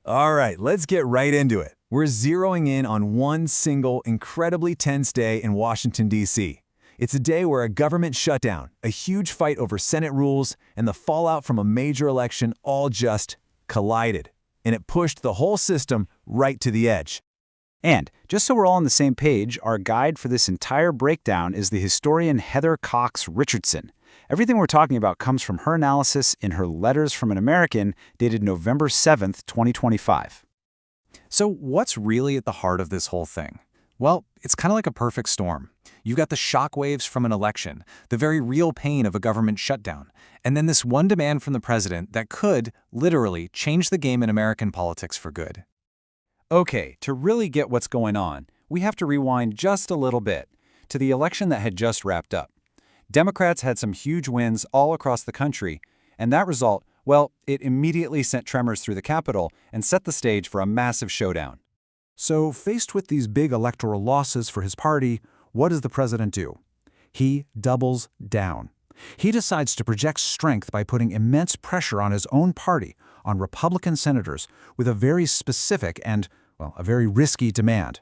All right, let's get right into it. We're zeroing in on one single, incredibly tense day in Washington, D.C. It's a day where a government shutdown, a huge fight over Senate rules, and the fallout from a major election all just collided. And it pushed the whole system right to the edge. And, just so we're all on the same page, our guide for this entire breakdown is the historian Heather Cox Richardson. Everything we're talking about comes from her analysis in her Letters from an American, dated November 7th, 2025. So what's really at the heart of this whole thing? Well, it's kind of like a perfect storm. You've got the shockwaves from an election, the very real pain of a government shutdown, and then this one demand from the president that could, literally, change the game in American politics for good. Okay, to really get what's going on, we have to rewind just a little bit to the election that had just wrapped up. Democrats had some huge wins all across the country, and that result, well, it immediately sent tremors through the Capitol and set the stage for a massive showdown. So, faced with these big electoral losses for his party, what does the president do? He doubles down. He decides to project strength by putting immense pressure on his own party, on Republican senators, with a very specific and, well, a very risky demand.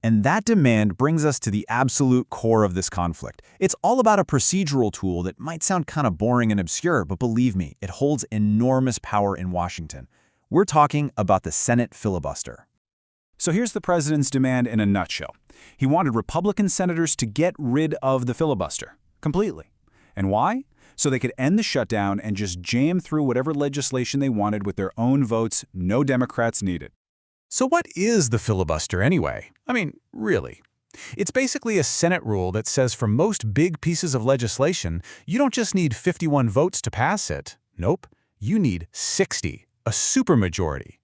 And that demand brings us to the absolute core of this conflict. It's all about a procedural tool that might sound kind of boring and obscure, but believe me, it holds enormous power in Washington. We're talking about the Senate filibuster. So here's the president's demand in a nutshell. He wanted Republican senators to get rid of the filibuster completely. And why? So they could end the shutdown and just jam through whatever legislation they wanted with their own votes, no Democrats needed. So what is the filibuster anyway? I mean, really? It's basically a Senate rule that says for most big pieces of legislation, you don't just need 51 votes to pass it. Nope, you need 60, a supermajority.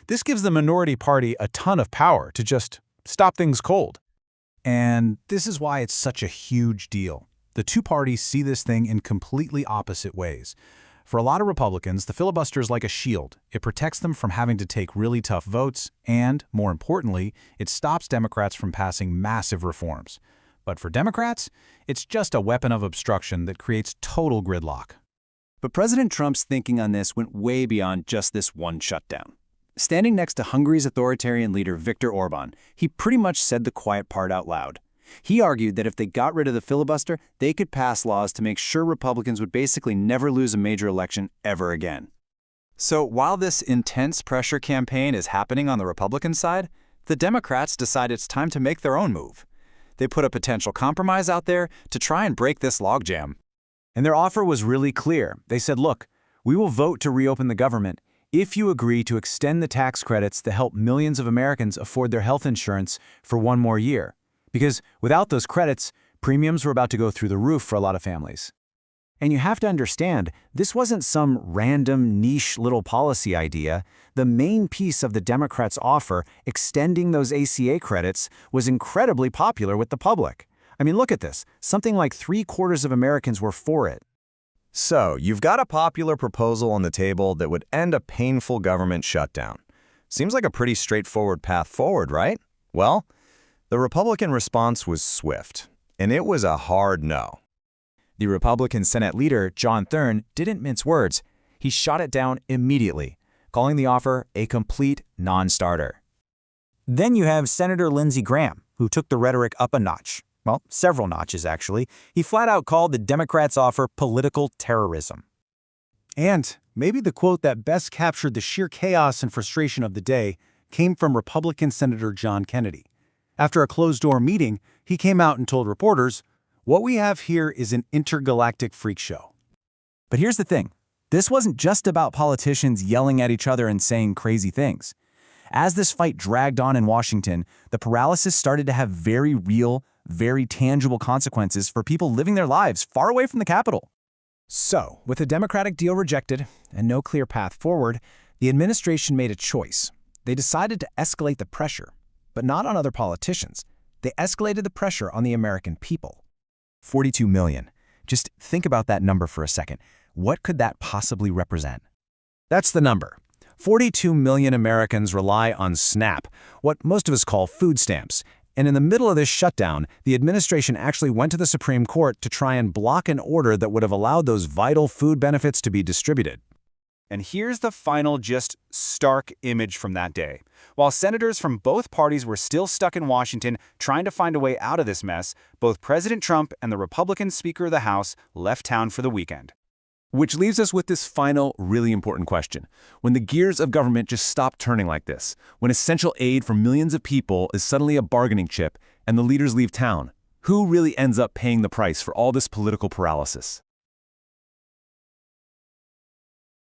This gives the minority party a ton of power to just stop things cold. And this is why it's such a huge deal. The two parties see this thing in completely opposite ways. For a lot of Republicans, the filibuster is like a shield. It protects them from having to take really tough votes, and, more importantly, it stops Democrats from passing massive reforms. But for Democrats, it's just a weapon of obstruction that creates total gridlock. But President Trump's thinking on this went way beyond just this one shutdown. Standing next to Hungary's authoritarian leader Viktor Orban, he pretty much said the quiet part out loud. He argued that if they got rid of the filibuster, they could pass laws to make sure Republicans would basically never lose a major election ever again. So while this intense pressure campaign is happening on the Republican side, the Democrats decide it's time to make their own move. They put a potential compromise out there to try and break this logjam. And their offer was really clear. They said, look, we will vote to reopen the government if you agree to extend the tax credits to help millions of Americans afford their health insurance for one more year. Because without those credits, premiums were about to go through the roof for a lot of families. And you have to understand, this wasn't some random niche little policy idea. The main piece of the Democrats' offer, extending those ACA credits, was incredibly popular with the public. I mean, look at this. Something like 3/4 of Americans were for it. So, you've got a popular proposal on the table that would end a painful government shutdown. Seems like a pretty straightforward path forward, right? Well, the Republican response was swift, and it was a hard no. The Republican Senate leader, John Thune, didn't mince words. He shot it down immediately, calling the offer a complete non-starter. Then you have Senator Lindsey Graham, who took the rhetoric up a notch. Well, several notches, actually. He flat out called the Democrats' offer political terrorism. And maybe the quote that best captured the sheer chaos and frustration of the day came from Republican Senator John Kennedy. After a closed-door meeting, he came out and told reporters, "What we have here is an intergalactic freak show." But here's the thing. This wasn't just about politicians yelling at each other and saying crazy things. As this fight dragged on in Washington, the paralysis started to have very real, very tangible consequences for people living their lives far away from the Capitol. So, with the Democratic deal rejected and no clear path forward, the administration made a choice. They decided to escalate the pressure, but not on other politicians. They escalated the pressure on the American people. 42 million. Just think about that number for a second. What could that possibly represent? That's the number. 42 million Americans rely on SNAP, what most of us call food stamps. And in the middle of this shutdown, the administration actually went to the Supreme Court to try and block an order that would have allowed those vital food benefits to be distributed. And here's the final, just stark image from that day. While senators from both parties were still stuck in Washington trying to find a way out of this mess, both President Trump and the Republican Speaker of the House left town for the weekend. Which leaves us with this final, really important question. When the gears of government just stop turning like this, when essential aid for millions of people is suddenly a bargaining chip and the leaders leave town, who really ends up paying the price for all this political paralysis?